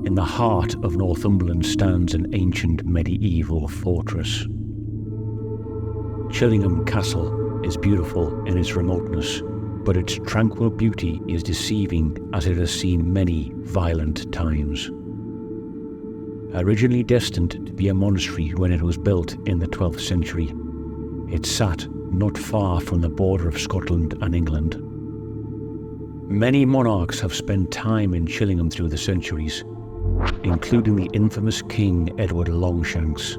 In the heart of Northumberland stands an ancient medieval fortress. Chillingham Castle is beautiful in its remoteness, but its tranquil beauty is deceiving as it has seen many violent times. Originally destined to be a monastery when it was built in the 12th century, it sat not far from the border of Scotland and England. Many monarchs have spent time in Chillingham through the centuries, including the infamous King Edward Longshanks,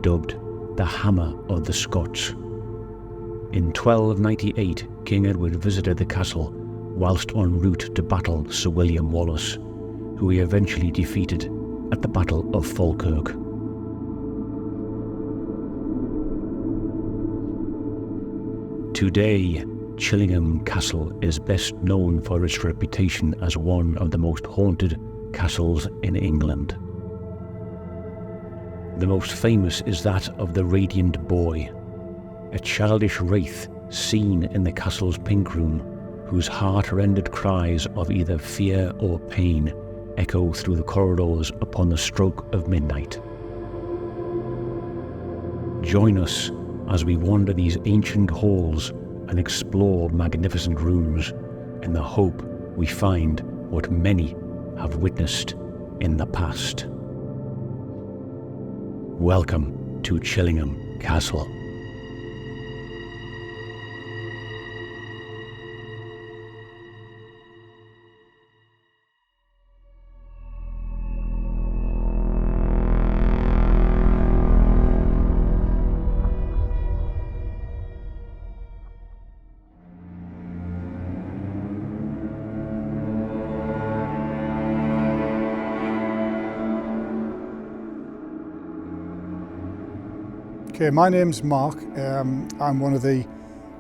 dubbed the Hammer of the Scots. In 1298, King Edward visited the castle whilst en route to battle Sir William Wallace, who he eventually defeated at the Battle of Falkirk. Today, Chillingham Castle is best known for its reputation as one of the most haunted castles in England. The most famous is that of the Radiant Boy, a childish wraith seen in the castle's pink room, whose heart-rended cries of either fear or pain echo through the corridors upon the stroke of midnight. Join us as we wander these ancient halls and explore magnificent rooms in the hope we find what many have witnessed in the past. Welcome to Chillingham Castle. Okay, my name's Mark. I'm one of the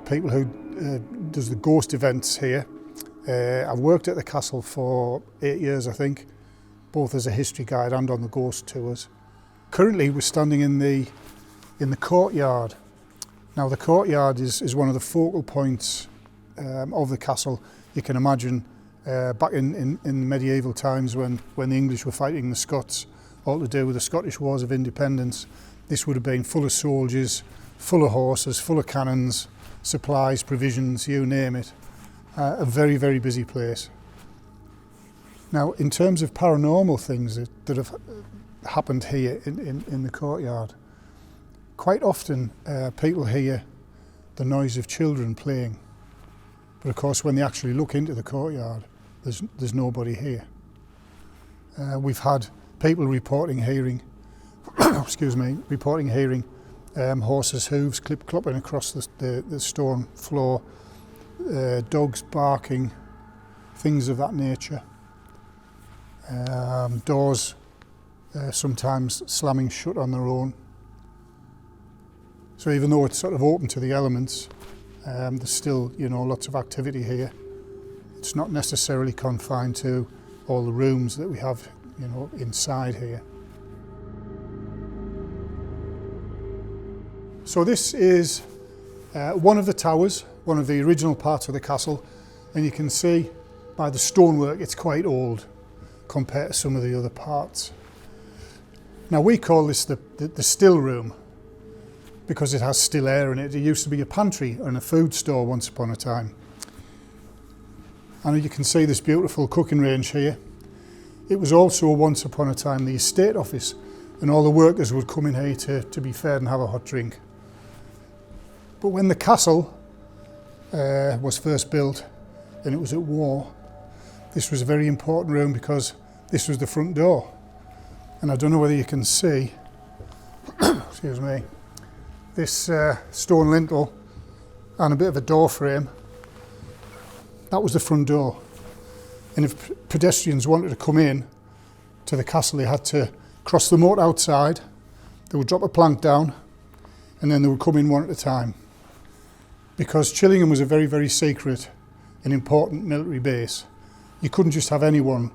people who does the ghost events here. I've worked at the castle for 8 years, I think, both as a history guide and on the ghost tours. Currently, we're standing in the courtyard. Now, the courtyard is one of the focal points of the castle. You can imagine back in medieval times when the English were fighting the Scots, all to do with the Scottish Wars of Independence. This would have been full of soldiers, full of horses, full of cannons, supplies, provisions, you name it. A very, very busy place. Now, in terms of paranormal things that have happened here in the courtyard, quite often people hear the noise of children playing. But of course, when they actually look into the courtyard, there's nobody here. We've had people reporting hearing horses' hooves clopping across the stone floor, dogs barking, things of that nature. Doors sometimes slamming shut on their own. So even though it's sort of open to the elements, there's still, lots of activity here. It's not necessarily confined to all the rooms that we have, inside here. So this is one of the towers, one of the original parts of the castle, and you can see by the stonework it's quite old compared to some of the other parts. Now we call this the still room because it has still air in it. It used to be a pantry and a food store once upon a time. And you can see this beautiful cooking range here. It was also once upon a time the estate office, and all the workers would come in here to be fed and have a hot drink. But when the castle was first built and it was at war, this was a very important room because this was the front door. And I don't know whether you can see, excuse me, this stone lintel and a bit of a door frame. That was the front door. And if pedestrians wanted to come in to the castle, they had to cross the moat outside, they would drop a plank down, and then they would come in one at a time. Because Chillingham was a very, very secret and important military base, you couldn't just have anyone,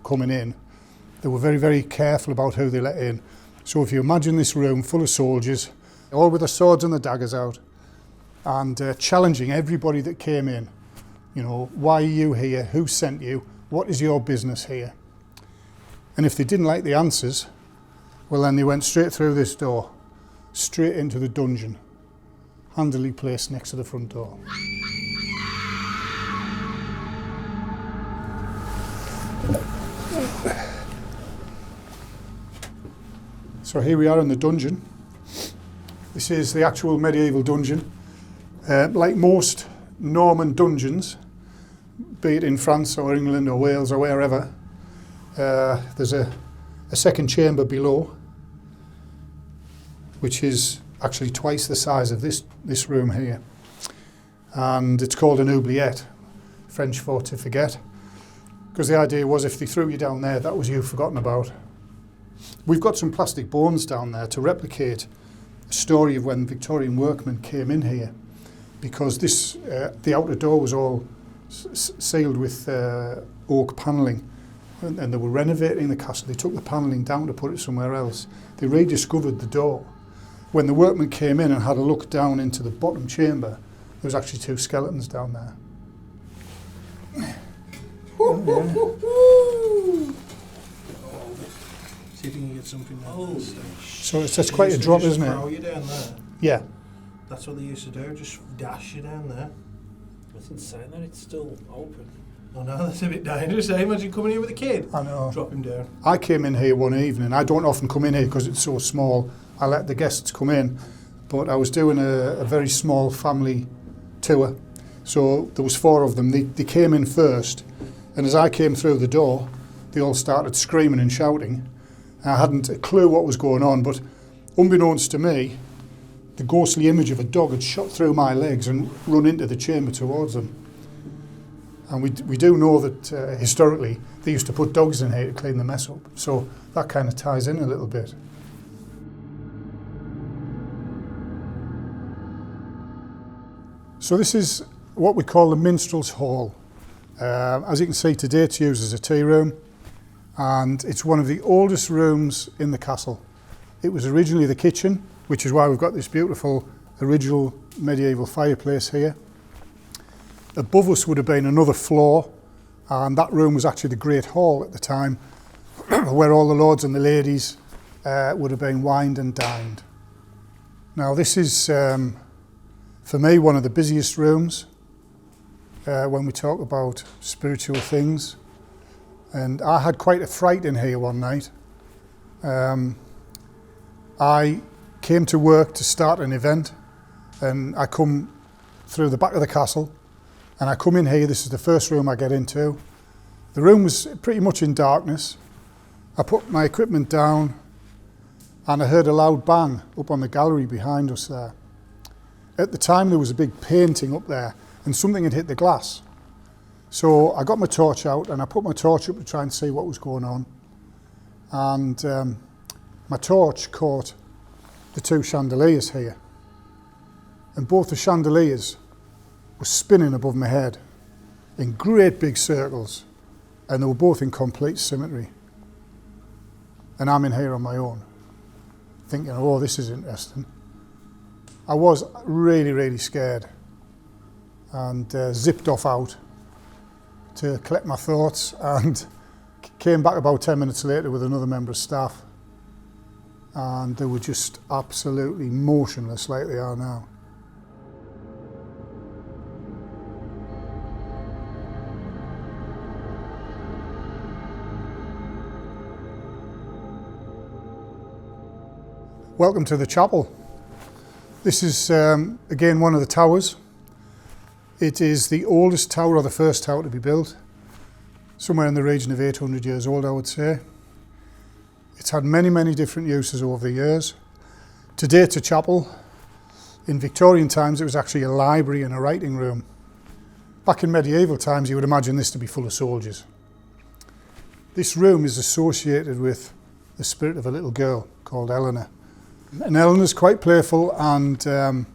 coming in. They were very, very careful about who they let in. So if you imagine this room full of soldiers, all with their swords and their daggers out, and challenging everybody that came in, You know, why are you here? Who sent you? What is your business here? And if they didn't like the answers, well, then they went straight through this door, straight into the dungeon, handily placed next to the front door. So here we are in the dungeon. This is the actual medieval dungeon. Like most Norman dungeons, be it in France or England or Wales or wherever, there's a second chamber below, which is actually twice the size of this room here. And it's called an oubliette, French for to forget, because the idea was if they threw you down there, that was you forgotten about. We've got some plastic bones down there to replicate a story of when Victorian workmen came in here, because the outer door was all sealed with oak panelling, and they were renovating the castle. They took the panelling down to put it somewhere else. They rediscovered the door. When the workmen came in and had a look down into the bottom chamber, there was actually 2 skeletons down there. See if you can get something down there. So it's quite a drop, isn't it? Throw you down there. Yeah. That's what they used to do, just dash you down there. That's insane that it's still open. Oh no, that's a bit dangerous. Imagine coming here with a kid. I know. Drop him down. I came in here one evening. I don't often come in here because it's so small. I let the guests come in. But I was doing a very small family tour. So there was 4 of them. They came in first. And as I came through the door, they all started screaming and shouting. I hadn't a clue what was going on, but unbeknownst to me, the ghostly image of a dog had shot through my legs and run into the chamber towards them. And we do know that historically they used to put dogs in here to clean the mess up, so that kind of ties in a little bit. So this is what we call the minstrels' hall. As you can see today, it's used as a tea room, and it's one of the oldest rooms in the castle. It was originally the kitchen, which is why we've got this beautiful original medieval fireplace here. Above us would have been another floor, and that room was actually the Great Hall at the time, where all the lords and the ladies would have been wined and dined. Now this is, for me, one of the busiest rooms when we talk about spiritual things. And I had quite a fright in here one night. I came to work to start an event, and I come through the back of the castle, and I come in here. This is the first room I get into. The room was pretty much in darkness. I put my equipment down, and I heard a loud bang up on the gallery behind us there. At the time, there was a big painting up there, and something had hit the glass. So I got my torch out, and I put my torch up to try and see what was going on. And my torch caught the 2 chandeliers here. And both the chandeliers were spinning above my head in great big circles, and they were both in complete symmetry. And I'm in here on my own, thinking, oh, this is interesting. I was really, really scared, and zipped off out to collect my thoughts, and came back about 10 minutes later with another member of staff, and they were just absolutely motionless like they are now. Welcome to the chapel. This is again one of the towers. It is the oldest tower, or the first tower to be built, somewhere in the region of 800 years old, I would say. It's had many, many different uses over the years. Today it's a chapel. In Victorian times it was actually a library and a writing room. Back in medieval times you would imagine this to be full of soldiers. This room is associated with the spirit of a little girl called Eleanor. And Eleanor's quite playful, and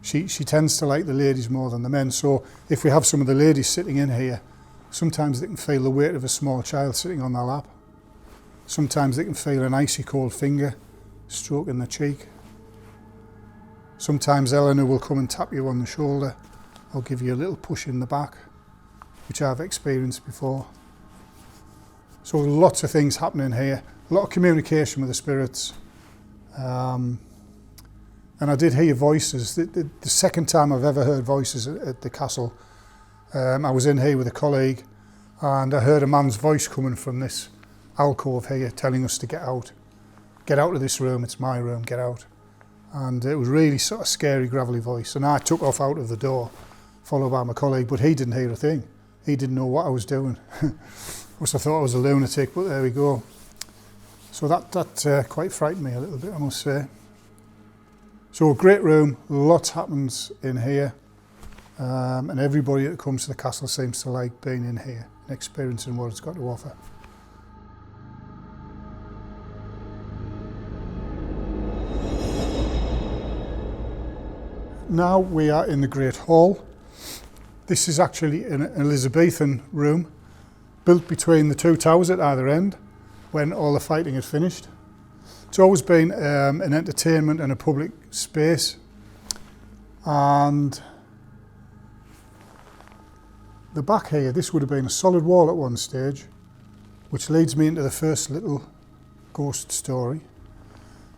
she tends to like the ladies more than the men. So if we have some of the ladies sitting in here, sometimes they can feel the weight of a small child sitting on their lap. Sometimes they can feel an icy cold finger stroking the cheek. Sometimes Eleanor will come and tap you on the shoulder or give you a little push in the back. which I've experienced before. So lots of things happening here, a lot of communication with the spirits. And I did hear voices. The second time I've ever heard voices at the castle, I was in here with a colleague and I heard a man's voice coming from this alcove here telling us to get out. Get out of this room, it's my room, get out. And it was really sort of scary, gravelly voice. And I took off out of the door, followed by my colleague, but he didn't hear a thing. He didn't know what I was doing. Which I thought I was a lunatic, but there we go. So that quite frightened me a little bit, I must say. So a great room, lots happens in here. And everybody that comes to the castle seems to like being in here and experiencing what it's got to offer. Now we are in the Great Hall. This is actually an Elizabethan room built between the two towers at either end when all the fighting had finished. It's always been an entertainment and a public space. And the back here, this would have been a solid wall at one stage, which leads me into the first little ghost story.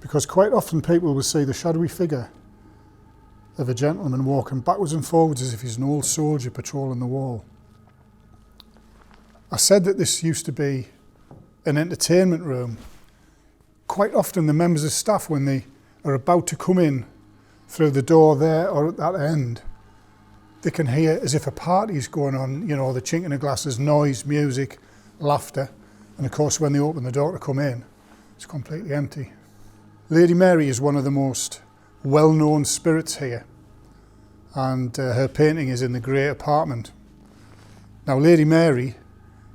Because quite often people will see the shadowy figure of a gentleman walking backwards and forwards as if he's an old soldier patrolling the wall. I said that this used to be an entertainment room. Quite often the members of staff, when they are about to come in through the door there or at that end, they can hear as if a party's going on, you know, the chinking of glasses, noise, music, laughter. And of course when they open the door to come in, it's completely empty. Lady Mary is one of the most well-known spirits here, and her painting is in the Great Apartment. Now Lady Mary,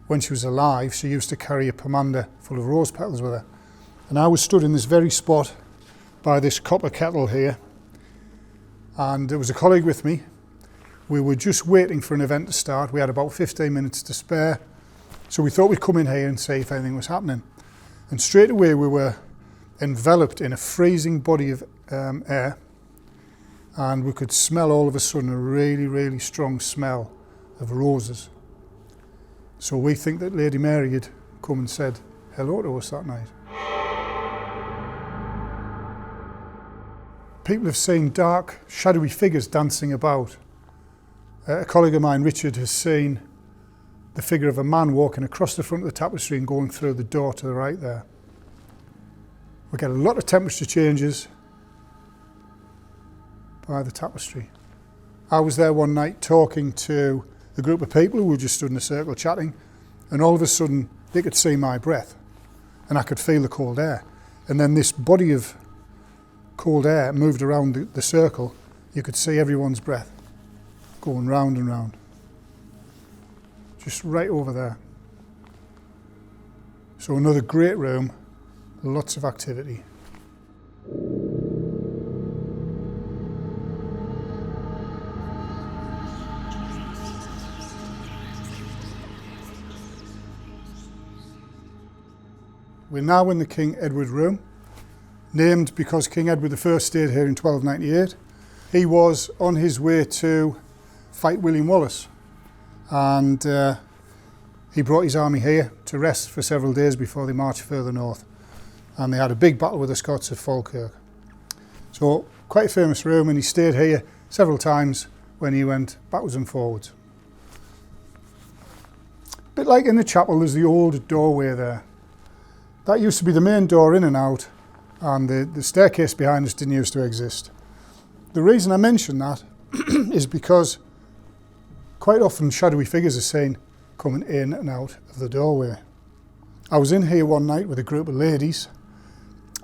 when she was alive, she used to carry a pomander full of rose petals with her, and I was stood in this very spot by this copper kettle here, and there was a colleague with me. We were just waiting for an event to start. We had about 15 minutes to spare, so we thought we'd come in here and see if anything was happening. And straight away we were enveloped in a freezing body of air, and we could smell all of a sudden a really, really strong smell of roses. So we think that Lady Mary had come and said hello to us that night. People have seen dark, shadowy figures dancing about. A colleague of mine, Richard, has seen the figure of a man walking across the front of the tapestry and going through the door to the right there. We get a lot of temperature changes by the tapestry. I was there one night talking to a group of people who were just stood in a circle chatting, and all of a sudden they could see my breath and I could feel the cold air. And then this body of cold air moved around the circle. You could see everyone's breath going round and round. Just right over there. So another great room, lots of activity. We're now in the King Edward room, named because King Edward I stayed here in 1298. He was on his way to fight William Wallace, and he brought his army here to rest for several days before they marched further north. And they had a big battle with the Scots at Falkirk. So quite a famous room, and he stayed here several times when he went backwards and forwards. A bit like in the chapel, there's the old doorway there. That used to be the main door in and out, and the staircase behind us didn't used to exist. The reason I mention that is because quite often shadowy figures are seen coming in and out of the doorway. I was in here one night with a group of ladies,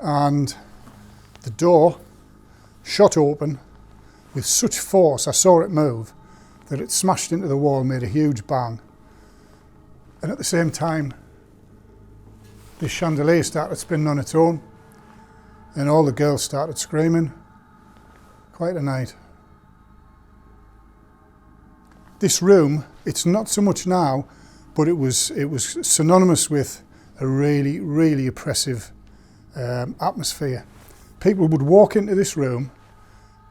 and the door shot open with such force, I saw it move, that it smashed into the wall and made a huge bang. And at the same time, this chandelier started spinning on its own, and all the girls started screaming. Quite a night. This room, it's not so much now, but it was synonymous with a really, really oppressive atmosphere. People would walk into this room,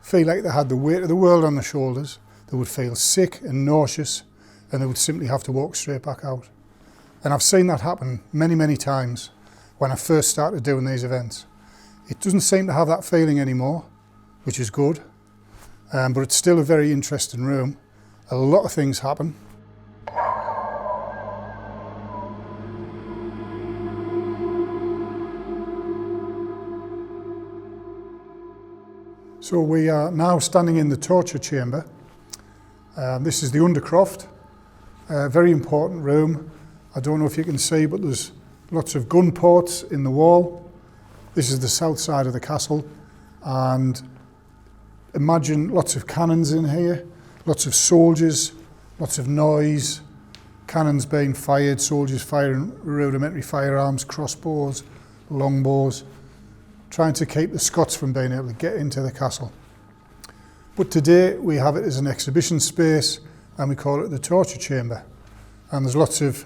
feel like they had the weight of the world on their shoulders. They would feel sick and nauseous, and they would simply have to walk straight back out. And I've seen that happen many, many times when I first started doing these events. It doesn't seem to have that feeling anymore, which is good, but it's still a very interesting room. A lot of things happen. So we are now standing in the torture chamber. This is the undercroft, a very important room. I don't know if you can see, but there's lots of gun ports in the wall. This is the south side of the castle, and imagine lots of cannons in here, lots of soldiers, lots of noise, cannons being fired, soldiers firing rudimentary firearms, crossbows, longbows, trying to keep the Scots from being able to get into the castle. But today we have it as an exhibition space, and we call it the torture chamber. And there's lots of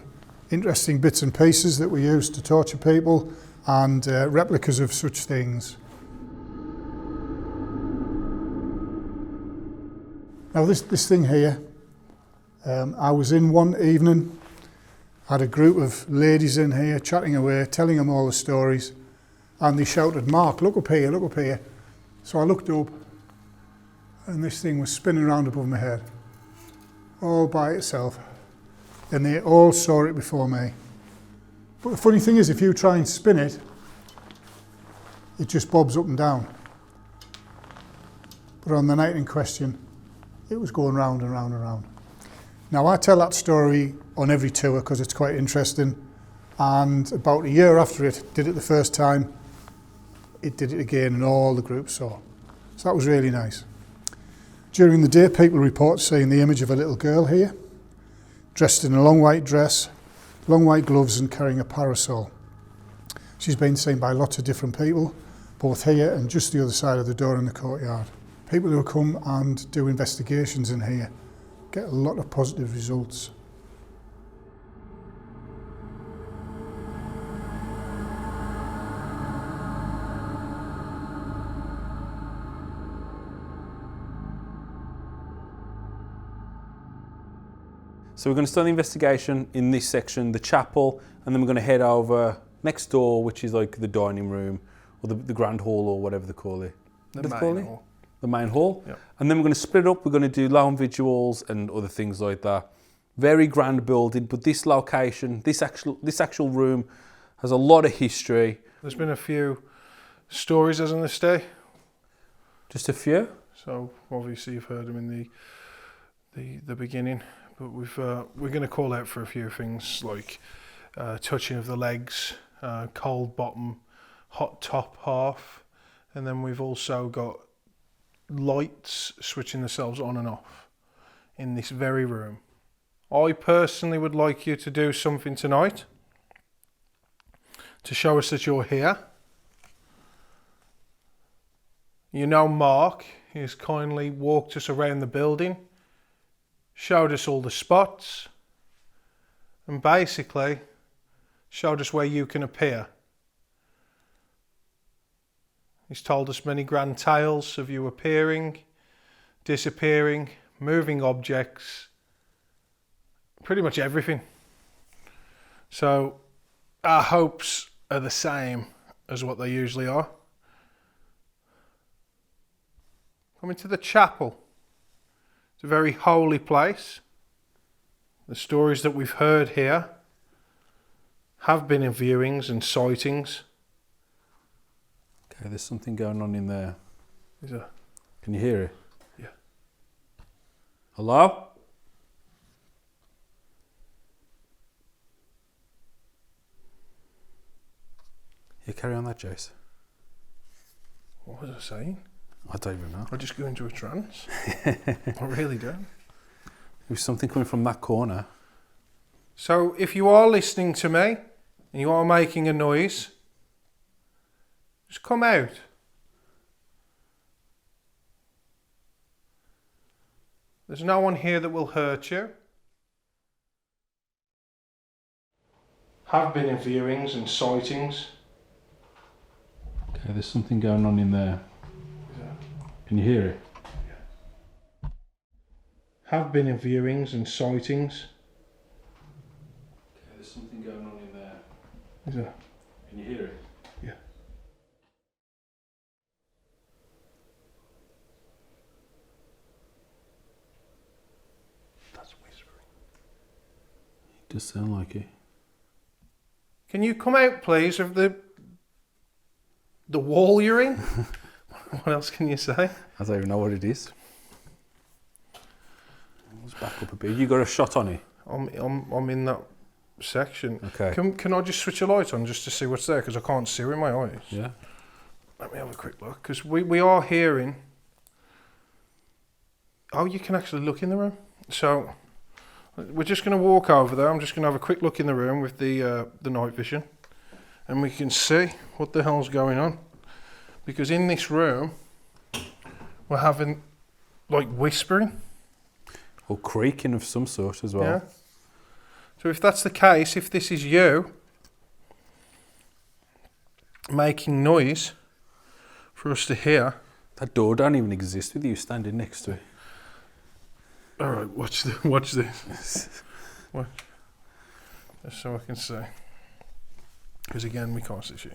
interesting bits and pieces that we use to torture people, and replicas of such things. Now this thing here, I was in one evening, had a group of ladies in here chatting away, telling them all the stories, and they shouted, "Mark, look up here, look up here." So I looked up, and this thing was spinning around above my head, all by itself, and they all saw it before me. But the funny thing is, if you try and spin it, it just bobs up and down. But on the night in question, it was going round and round and round. Now, I tell that story on every tour because it's quite interesting, and about a year after it did it the first time, it did it again, and all the groups saw. So that was really nice. During the day, people report seeing the image of a little girl here, dressed in a long white dress, long white gloves, and carrying a parasol. She's been seen by lots of different people, both here and just the other side of the door in the courtyard. People who come and do investigations in here get a lot of positive results. So we're going to start the investigation in this section, the chapel, and then we're going to head over next door, which is like the dining room or the grand hall or whatever they call it. The main hall. The main hall. Yep. And then we're going to split it up. We're going to do lone vigils and other things like that. Very grand building, but this location, this actual room has a lot of history. There's been a few stories, hasn't there, Stay? Just a few. So obviously you've heard them in the beginning, but we're going to call out for a few things like touching of the legs, cold bottom, hot top half, and then we've also got lights switching themselves on and off in this very room. I personally would like you to do something tonight to show us that you're here. You know, Mark has kindly walked us around the building, showed us all the spots, and basically showed us where you can appear. He's told us many grand tales of you appearing, disappearing, moving objects, pretty much everything. So our hopes are the same as what they usually are. Coming to the chapel. It's a very holy place. The stories that we've heard here have been in viewings and sightings. Okay, there's something going on in there. Is there? Can you hear it? Yeah. Hello? You carry on that, Jace. What was I saying? I don't even know. I just go into a trance. I really don't. There's something coming from that corner. So if you are listening to me and you are making a noise, just come out. There's no one here that will hurt you. Have been in viewings and sightings. Okay, there's something going on in there. Can you hear it? Have been in viewings and sightings. there's something going on in there. Is there? Can you hear it? Yeah. That's whispering. It does sound like it. Can you come out, please, of the wall you're in? What else can you say? I don't even know what it is. Let's back up a bit. You got a shot on it? I'm in that section. Okay. Can I just switch a light on just to see what's there? Because I can't see with my eyes. Yeah. Let me have a quick look. Because we are hearing... Oh, you can actually look in the room. So, we're just going to walk over there. I'm just going to have a quick look in the room with the night vision. And we can see what the hell's going on. Because in this room, we're having, like, whispering. Or creaking of some sort as well. Yeah. So if that's the case, if this is you making noise for us to hear. That door don't even exist with you standing next to it. All right, watch this. Watch. Just so I can see. Because again, we can't see shit.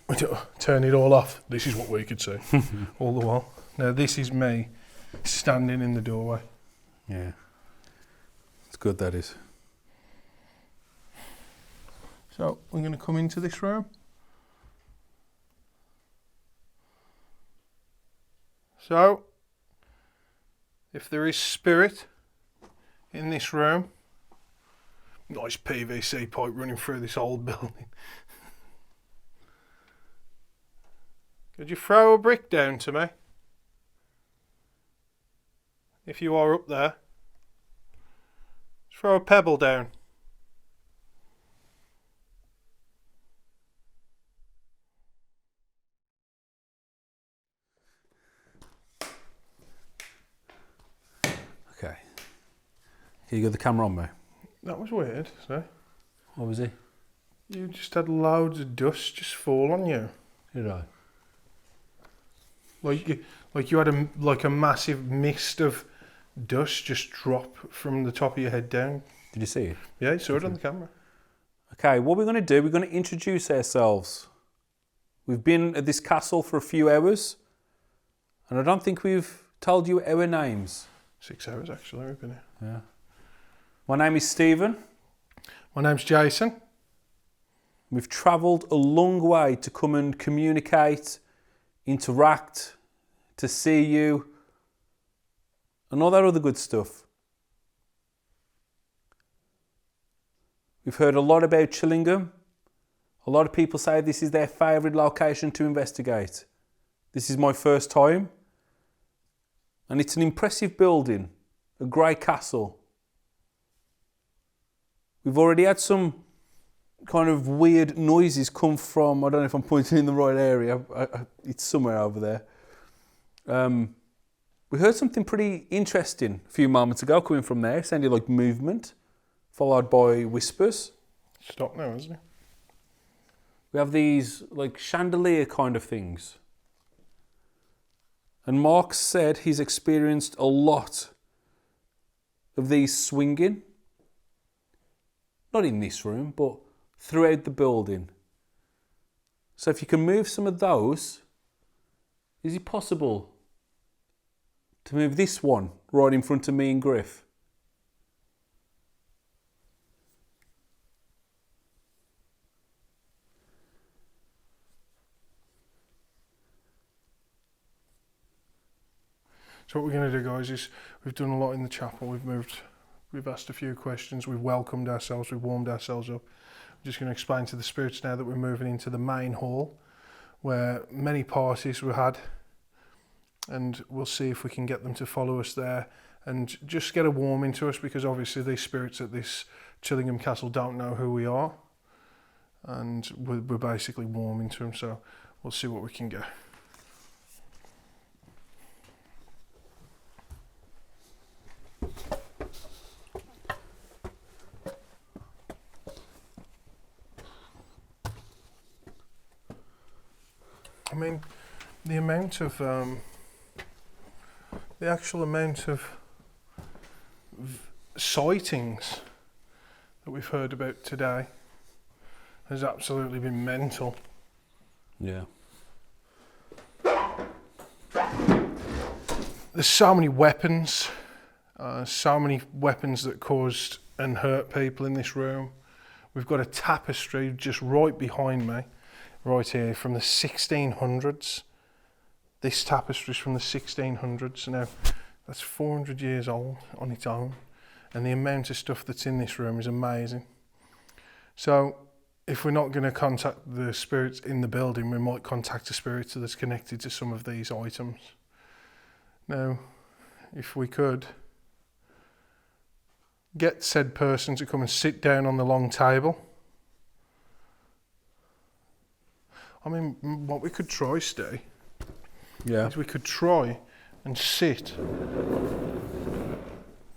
We don't turn it all off. This is what we could see all the while. Now this is me standing in the doorway. Yeah. It's good, that is. So we're going to come into this room. So, if there is spirit in this room, nice PVC pipe running through this old building. Could you throw a brick down to me? If you are up there, throw a pebble down. Okay. Here you got the camera on me. That was weird, so. What was it? You just had loads of dust just fall on you. Did I? Like you had a massive mist of dust just drop from the top of your head down. Did you see it? Yeah, you saw it on the camera. Okay, what we're going to do, we're going to introduce ourselves. We've been at this castle for a few hours, and I don't think we've told you our names. 6 hours actually, we've been here. Yeah. My name is Stephen. My name's Jason. We've travelled a long way to come and communicate, interact, to see you, and all that other good stuff. We've heard a lot about Chillingham. A lot of people say this is their favourite location to investigate. This is my first time. And it's an impressive building, a great castle. We've already had some kind of weird noises come from, I don't know if I'm pointing in the right area, it's somewhere over there. We heard something pretty interesting a few moments ago coming from there. It sounded like movement, followed by whispers. Stop now, isn't it? We have these like chandelier kind of things. And Mark said he's experienced a lot of these swinging. Not in this room, but throughout the building. So if you can move some of those, is it possible to move this one right in front of me and Griff? So what we're going to do, guys, is we've done a lot in the chapel. We've asked a few questions. We've welcomed ourselves. We've warmed ourselves up. I'm just going to explain to the spirits now that we're moving into the main hall, where many parties were had, and we'll see if we can get them to follow us there and just get a warming to us, because obviously these spirits at this Chillingham Castle don't know who we are, and we're basically warming to them. So we'll see what we can get. I mean, the amount of, the actual amount of sightings that we've heard about today has absolutely been mental. Yeah. There's so many weapons that caused and hurt people in this room. We've got a tapestry just right behind me, right here, from the 1600s. This tapestry's from the 1600s. Now, that's 400 years old on its own, and the amount of stuff that's in this room is amazing. So, if we're not going to contact the spirits in the building, we might contact a spirit that's connected to some of these items. Now, if we could get said person to come and sit down on the long table. I mean, what we could try, Steve, is we could try and sit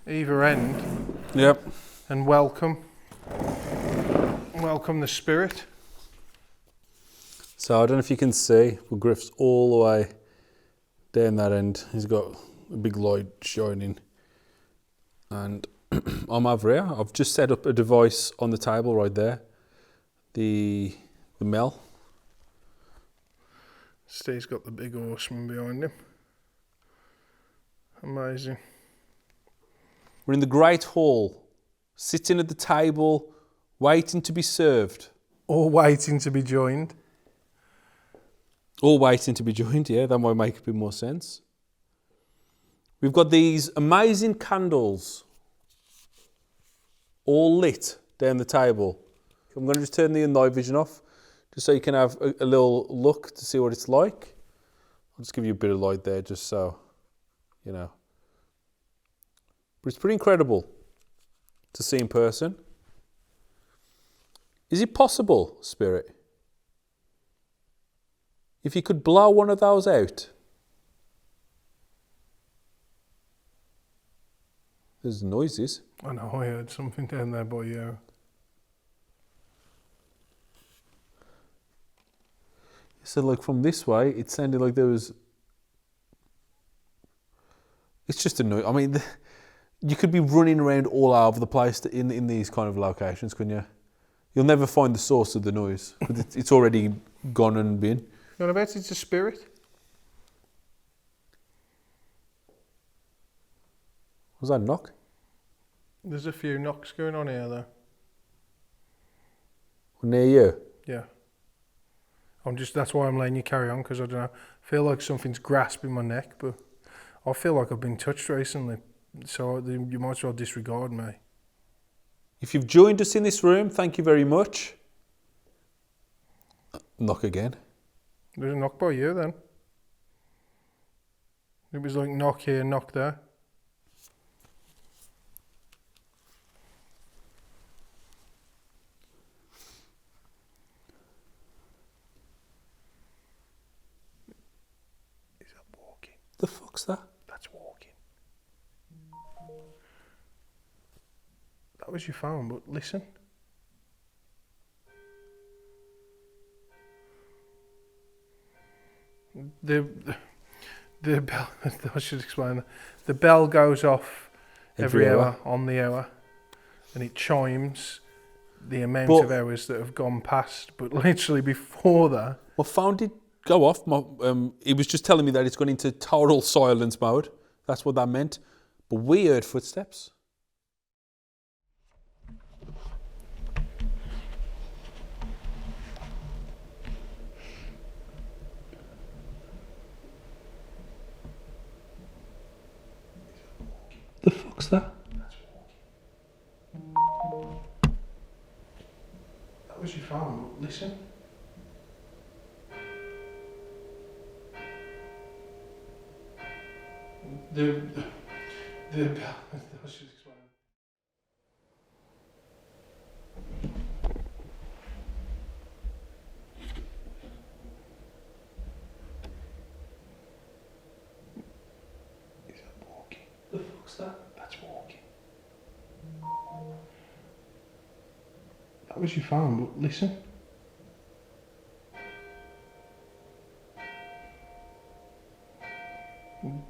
either end. Yep. And welcome the spirit. So I don't know if you can see, but Griff's all the way down that end. He's got a big light shining. And I'm over here. I've just set up a device on the table right there. The Mel. Steve's got the big horseman behind him. Amazing. We're in the Great Hall, sitting at the table, waiting to be served. Or waiting to be joined. All waiting to be joined, yeah, that might make a bit more sense. We've got these amazing candles all lit down the table. I'm going to just turn the night vision off, just so you can have a little look to see what it's like. I'll just give you a bit of light there, just so, you know. But it's pretty incredible to see in person. Is it possible, Spirit, if you could blow one of those out? There's noises. I know, I heard something down there by you. So like from this way, it sounded like there was... It's just a noise. I mean, you could be running around all over the place in these kind of locations, couldn't you? You'll never find the source of the noise. It's already gone and been. You know about it's a spirit? Was that a knock? There's a few knocks going on here though. Near you? Yeah. That's why I'm letting you carry on, because I don't know, I feel like something's grasping my neck, but I feel like I've been touched recently, so you might as well disregard me. If you've joined us in this room, thank you very much. Knock again. There's a knock by you then. It was like knock here, knock there. Is that walking? The fuck's that? That's walking. That was your phone, but listen. The bell, I should explain that. The bell goes off every hour on the hour, and it chimes the amount of hours that have gone past. But literally before that, my phone did go off. It was just telling me that it's gone into total silence mode. That's what that meant. But we heard footsteps. The fuck's that? that was your phone. Listen. The bell. I should explain. Is that walking? The fuck's that? That's walking. That was your phone, but listen.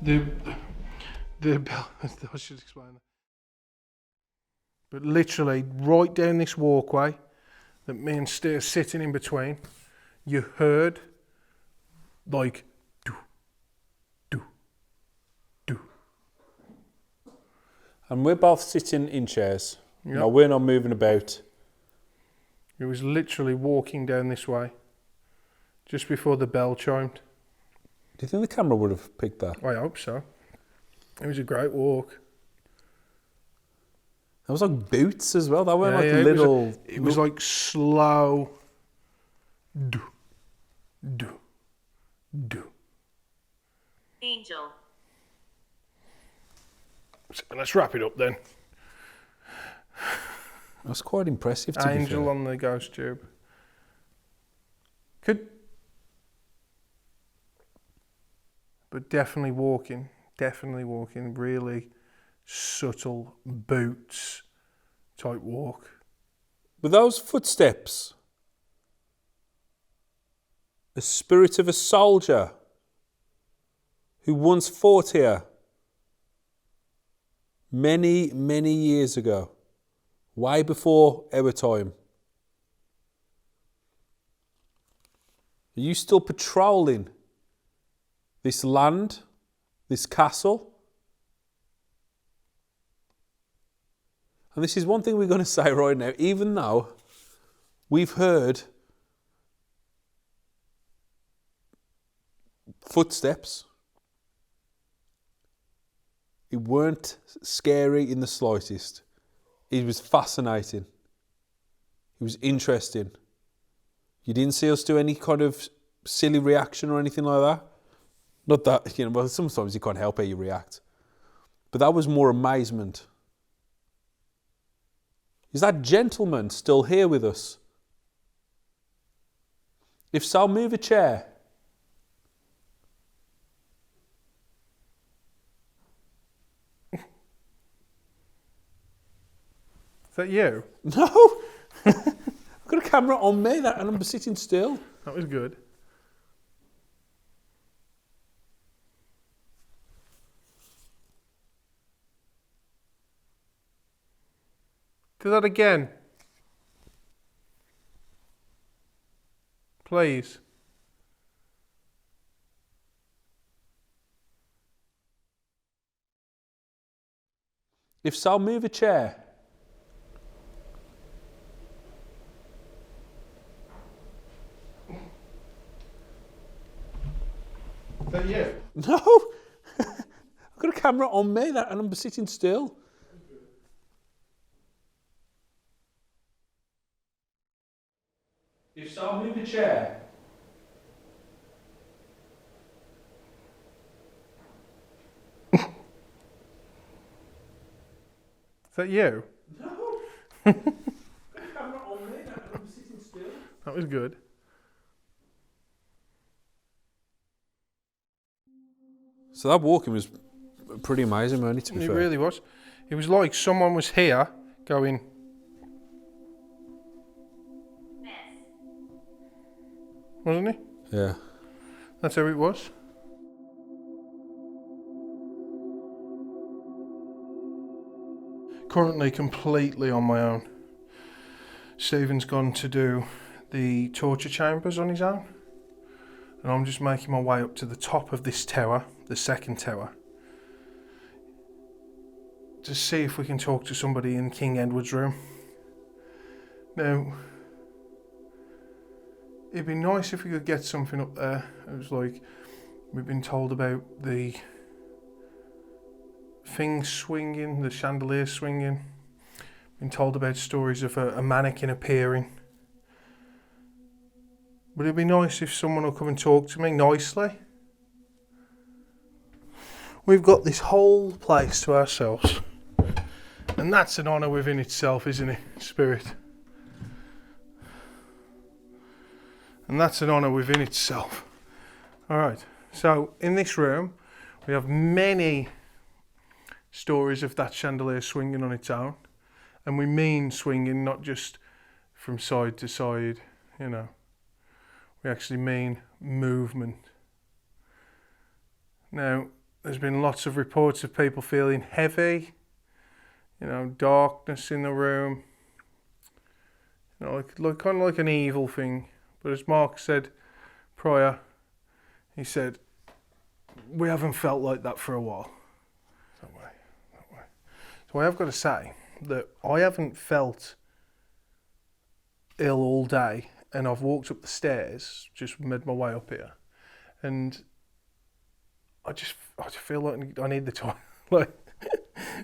The bell. I should explain that. But literally, right down this walkway that me and Stu are sitting in between, you heard like do, do, do. And we're both sitting in chairs. Yep. No, we're not moving about. It was literally walking down this way just before the bell chimed. Do you think the camera would have picked that? I hope so. It was a great walk. That was like boots as well. That weren't like it little... It was like slow. Do, do, do. Angel. So let's wrap it up then. That's quite impressive, to be Angel fair. on the ghost tube. But definitely walking, really subtle boots type walk. With those footsteps, the spirit of a soldier who once fought here many, many years ago, way before our time. Are you still patrolling this land, this castle? And this is one thing we're going to say right now, even though we've heard footsteps, it weren't scary in the slightest. It was fascinating. It was interesting. You didn't see us do any kind of silly reaction or anything like that. Not that, well, sometimes you can't help how you react. But that was more amazement. Is that gentleman still here with us? If so, move a chair. Is that you? No! I've got a camera on me and I'm sitting still. That was good. Do that again. Please. If so, move a chair. Is that you? No! I've got a camera on me and I'm sitting still. If so, move a chair. Is that you? No! I've got a camera on me and I'm sitting still. That was good. So that walking was pretty amazing, wasn't it, to be It fair? really was. It was like someone was here going, wasn't he? Yeah. That's how it was. Currently completely on my own. Stephen's gone to do the torture chambers on his own. And I'm just making my way up to the top of this tower, the second tower, to see if we can talk to somebody in King Edward's room. Now, it'd be nice if we could get something up there. It was like, we've been told about the things swinging, the chandelier swinging. Been told about stories of a mannequin appearing. But it'd be nice if someone will come and talk to me nicely. We've got this whole place to ourselves. And that's an honour within itself, isn't it, Spirit? And that's an honour within itself. Alright, so in this room, we have many stories of that chandelier swinging on its own. And we mean swinging, not just from side to side, We actually mean movement. Now, there's been lots of reports of people feeling heavy, you know, darkness in the room. You know, like kind of like an evil thing. But as Mark said prior, he said, we haven't felt like that for a while. That way. So I have got to say that I haven't felt ill all day, and I've walked up the stairs, just made my way up here, and I just feel like I need the toilet, like,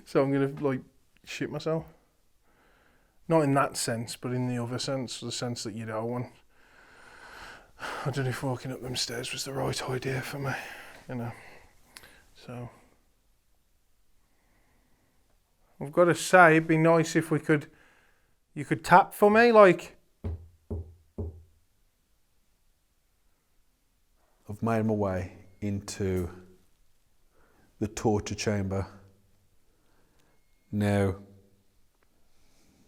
so I'm gonna like shit myself. Not in that sense, but in the other sense, the sense that you don't want. I don't know if walking up them stairs was the right idea for me, you know. So I've got to say, it'd be nice if you could tap for me, like. I've made my way into the torture chamber. Now,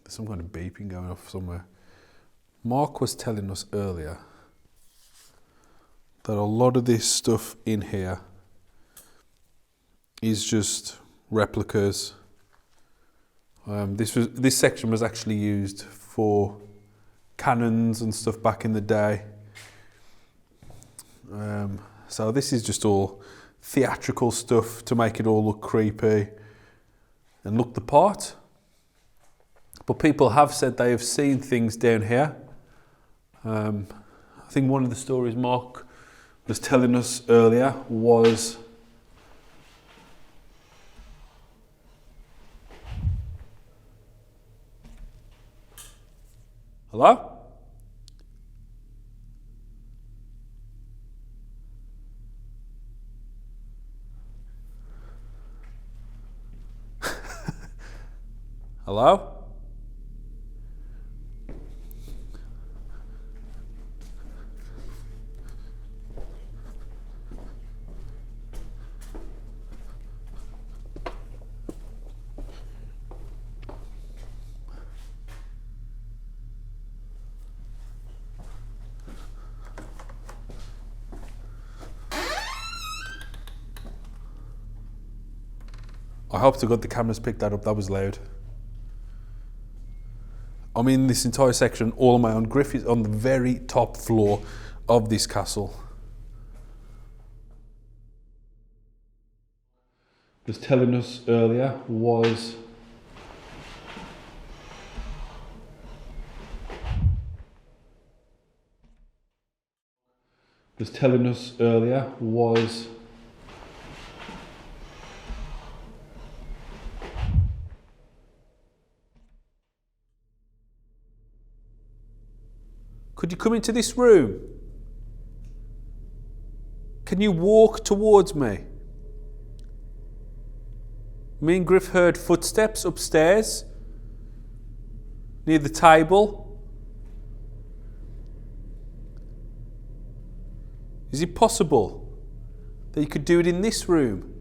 there's some kind of beeping going off somewhere. Mark was telling us earlier that a lot of this stuff in here is just replicas. This section was actually used for cannons and stuff back in the day. So this is just all theatrical stuff to make it all look creepy and look the part. But people have said they have seen things down here. I think one of the stories Mark was telling us earlier was hello? Hello? I hope to God the cameras picked that up, that was loud. I'm in this entire section all on my own. Griff is on the very top floor of this castle. Was telling us earlier was could you come into this room? Can you walk towards me? Me and Griff heard footsteps upstairs near the table. Is it possible that you could do it in this room?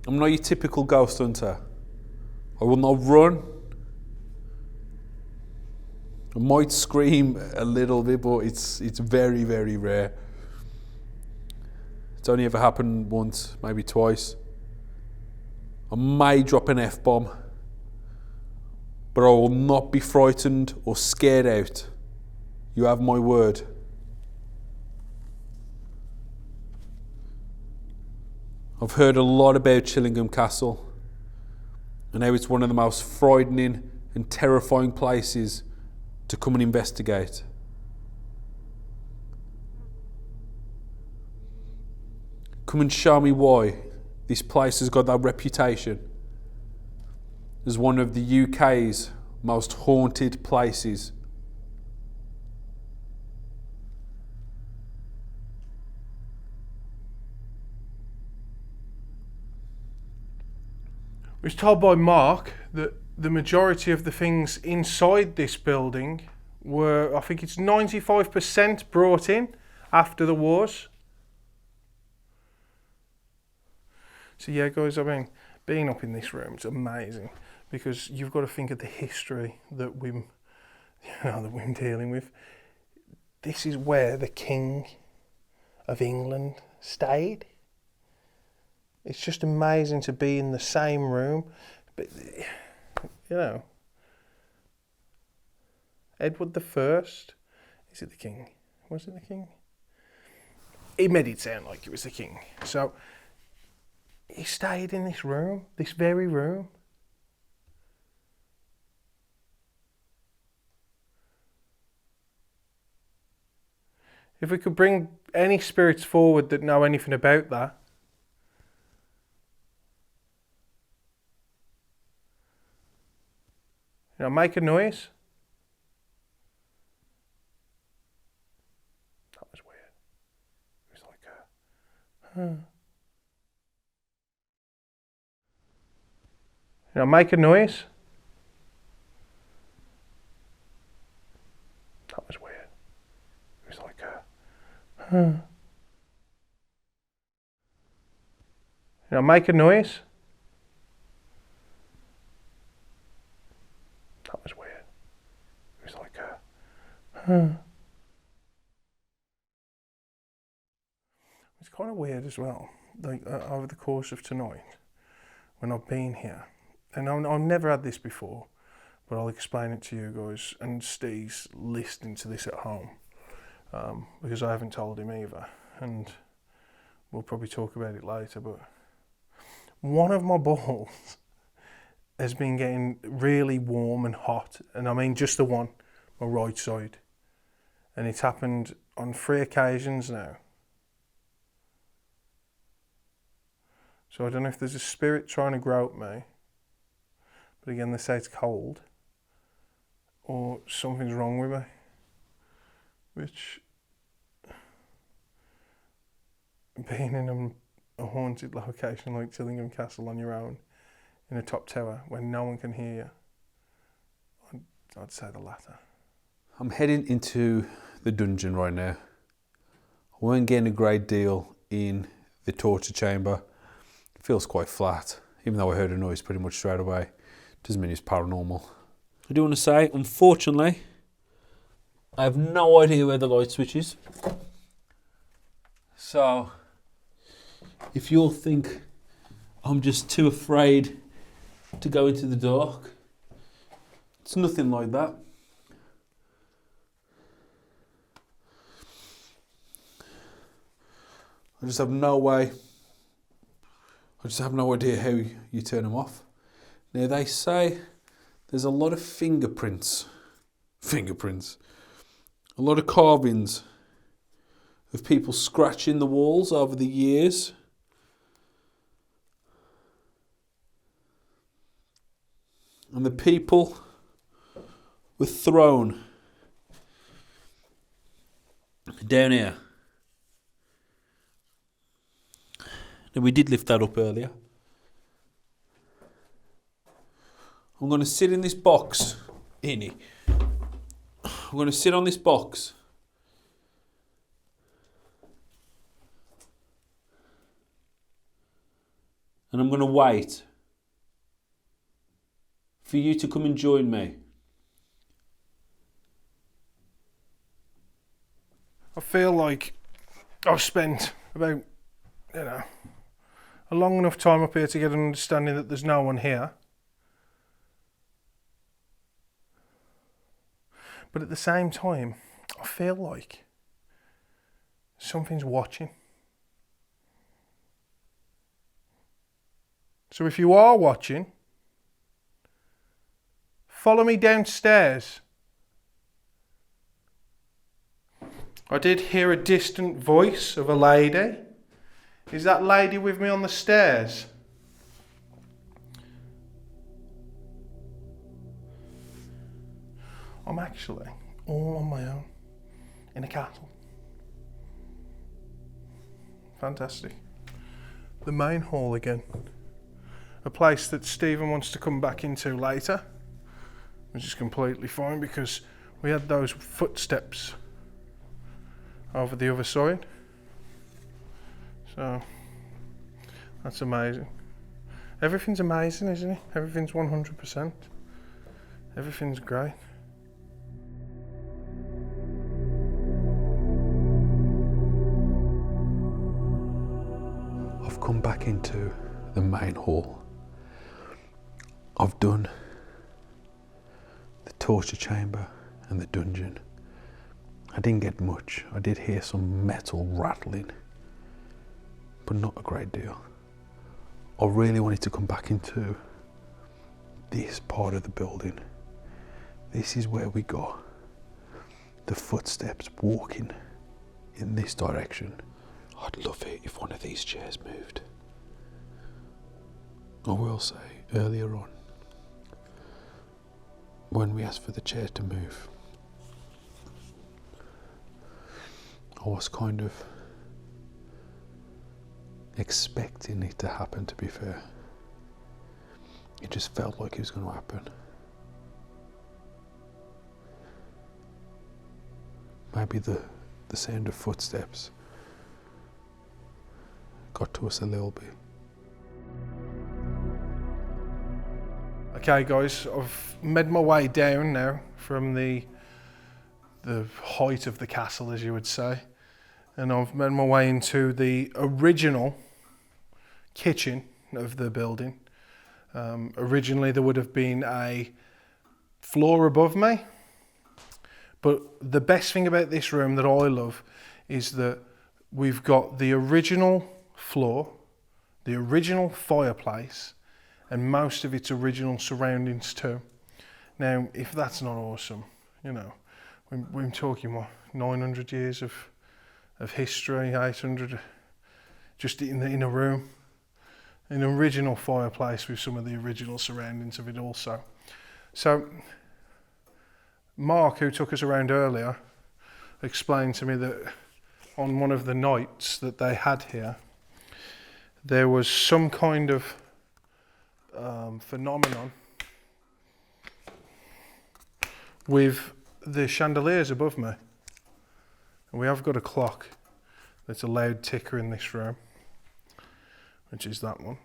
I'm not your typical ghost hunter. I will not run. I might scream a little bit, but it's very, very rare. It's only ever happened once, maybe twice. I may drop an F-bomb, but I will not be frightened or scared out. You have my word. I've heard a lot about Chillingham Castle and how it's one of the most frightening and terrifying places to come and investigate. Come and show me why this place has got that reputation as one of the UK's most haunted places. I was told by Mark that the majority of the things inside this building were, I think it's 95% brought in after the wars. So yeah, guys, I mean, being up in this room, it's amazing because you've got to think of the history that we're dealing with. This is where the King of England stayed. It's just amazing to be in the same room. But, you know, Edward the First, is it the king? Was it the king? It made it sound like it was the king. So he stayed in this room, this very room. If we could bring any spirits forward that know anything about that, you know, make a noise. That was weird. It was like a, You know, make a noise. That was weird. It was like a, You know, make a noise. That was weird. It was like a, It's kind of weird as well, like over the course of tonight, when I've been here, and I've never had this before, but I'll explain it to you guys, and Steve's listening to this at home, because I haven't told him either, and we'll probably talk about it later, but one of my balls has been getting really warm and hot, and I mean just the one, my right side, and it's happened on 3 occasions now. So I don't know if there's a spirit trying to grow at me, but again they say it's cold, or something's wrong with me, which, being in a haunted location like Chillingham Castle on your own, in a top tower, when no one can hear you, I'd say the latter. I'm heading into the dungeon right now. I weren't getting a great deal in the torture chamber. It feels quite flat, even though I heard a noise pretty much straight away. Doesn't mean it's paranormal. I do want to say, unfortunately, I have no idea where the light switch is. So, if you'll think I'm just too afraid to go into the dark, it's nothing like that. I just have no idea how you turn them off. Now they say there's a lot of fingerprints, a lot of carvings of people scratching the walls over the years. And the people were thrown down here. Now we did lift that up earlier. I'm going to sit in this box, I'm going to sit on this box. And I'm going to wait for you to come and join me. I feel like I've spent about, a long enough time up here to get an understanding that there's no one here. But at the same time, I feel like something's watching. So if you are watching, follow me downstairs. I did hear a distant voice of a lady. Is that lady with me on the stairs? I'm actually all on my own in a castle. Fantastic. The main hall again. A place that Stephen wants to come back into later, which is completely fine because we had those footsteps over the other side. So that's amazing. Everything's amazing, isn't it? Everything's 100%. Everything's great. I've come come back into the main hall. I've done the torture chamber and the dungeon. I didn't get much. I did hear some metal rattling, but not a great deal. I really wanted to come back into this part of the building. This is where we got the footsteps walking in this direction. I'd love it if one of these chairs moved. I will say, earlier on, when we asked for the chair to move, I was kind of expecting it to happen, to be fair. It just felt like it was going to happen. Maybe the sound of footsteps got to us a little bit. Okay guys, I've made my way down now from the height of the castle, as you would say, and I've made my way into the original kitchen of the building. Originally there would have been a floor above me, but the best thing about this room that I love is that we've got the original floor, the original fireplace, and most of its original surroundings too. Now, if that's not awesome, you know, we're talking what, 900 years of history, 800, just in a room, an original fireplace with some of the original surroundings of it also. So, Mark, who took us around earlier, explained to me that on one of the nights that they had here, there was some kind of phenomenon with the chandeliers above me. And we have got a clock that's a loud ticker in this room, which is that one.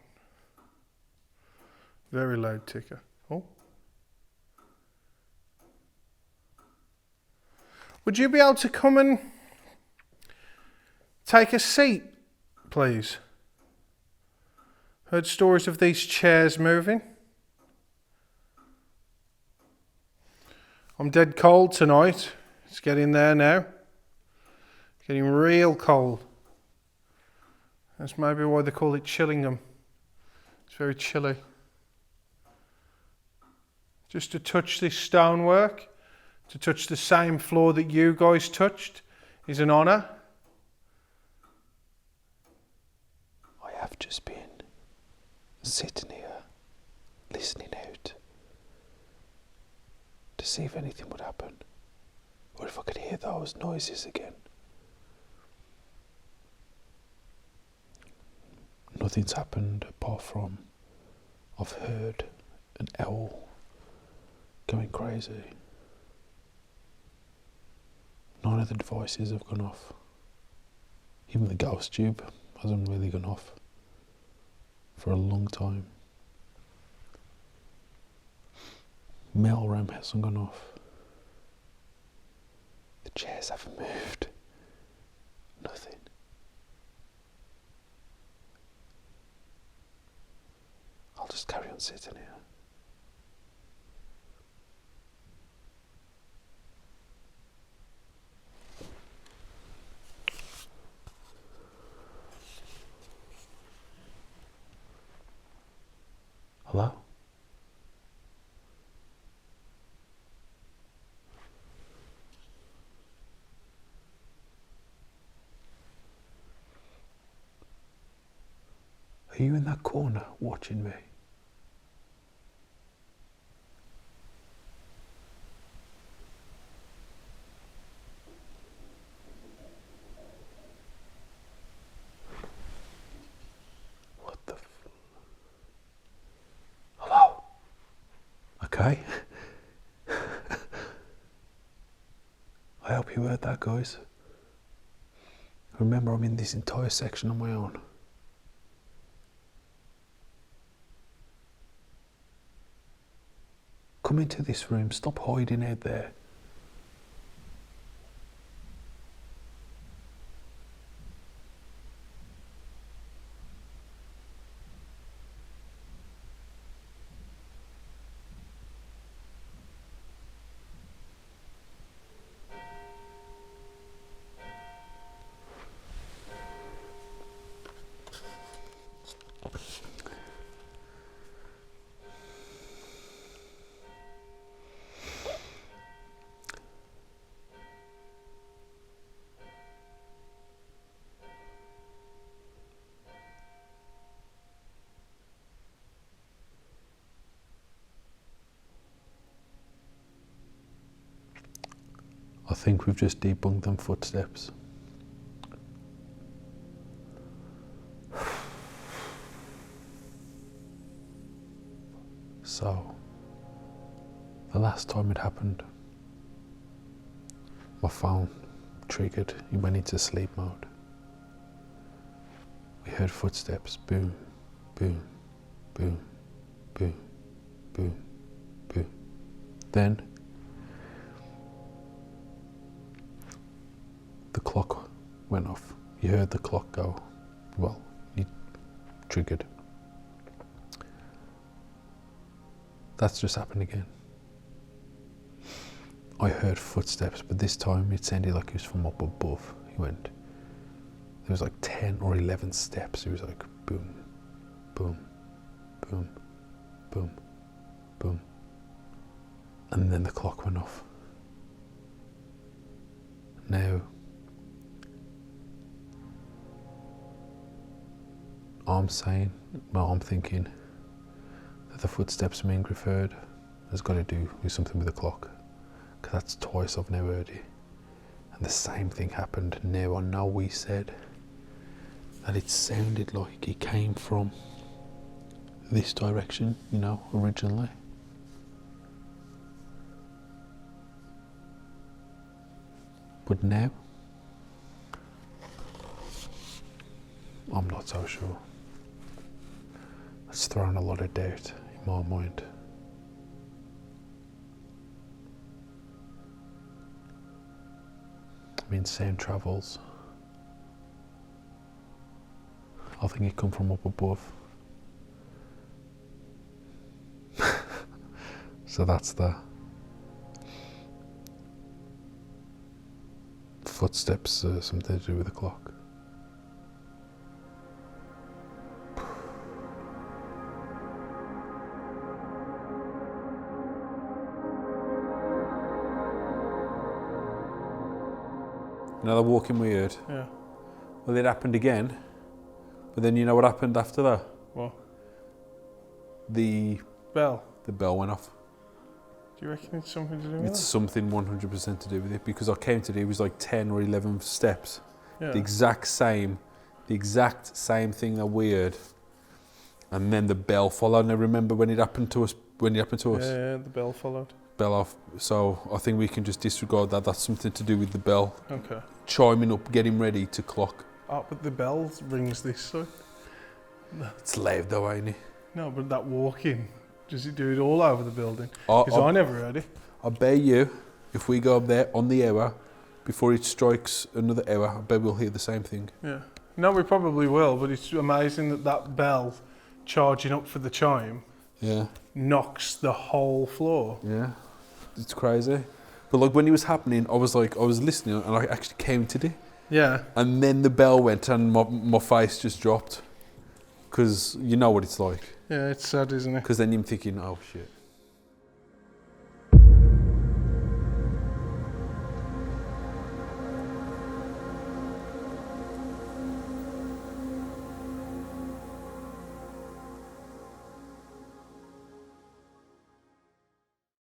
Very loud ticker. Oh. Would you be able to come and take a seat, please? Heard stories of these chairs moving. I'm dead cold tonight. It's getting there now. It's getting real cold. That's maybe why they call it Chillingham. It's very chilly. Just to touch this stonework, to touch the same floor that you guys touched, is an honour. I have just been sitting here, listening out, to see if anything would happen, or if I could hear those noises again. Nothing's happened apart from I've heard an owl going crazy. None of the devices have gone off. Even the ghost tube hasn't really gone off for a long time. Mail ram hasn't gone off. The chairs haven't moved. Nothing. I'll just carry on sitting here. Hello? Are you in that corner watching me? What the Hello? Okay. I hope you heard that, guys. Remember, I'm in this entire section on my own. Come into this room, stop hiding out there. I think we've just debunked them footsteps. So, the last time it happened, my phone triggered, it went into sleep mode. We heard footsteps, boom, boom, boom, boom, boom, boom. Then, the clock went off. You heard the clock go. Well, it triggered. That's just happened again. I heard footsteps, but this time it sounded like it was from up above. He went. There was like 10 or 11 steps. It was like boom, boom, boom, boom, boom. And then the clock went off. Now, I'm thinking that the footsteps being referred has got to do with something with the clock. Because that's twice I've now heard it. And the same thing happened. Now I know we said that it sounded like it came from this direction, originally. But now, I'm not so sure. It's thrown a lot of doubt in my mind. I mean, sound travels. I think it come from up above. So that's the footsteps, something to do with the clock. Another walking weird. Yeah. Well, it happened again, but then you know what happened after that? What? The Bell. bell went off. Do you reckon it's something to do with It's that? something 100% to do with it, because I came today, it was like 10 or 11 steps. Yeah. The exact same thing that we heard. And then the bell followed, and I remember when it happened to us. Yeah, the bell followed. Bell off. So I think we can just disregard that. That's something to do with the bell. Okay. Chiming up, getting ready to clock. Oh, but the bell rings this side. It's loud though, ain't it? No, but that walking, does it do it all over the building? I Because I never heard it. bet you, if we go up there on the hour, before it strikes another hour, I bet we'll hear the same thing. Yeah. No, we probably will, but it's amazing that that bell charging up for the chime Yeah. knocks the whole floor. Yeah. It's crazy. But like when it was happening, I was listening and I actually came to it. Yeah. And then the bell went and my face just dropped. Because you know what it's like. Yeah, it's sad, isn't it? Because then you're thinking, oh shit.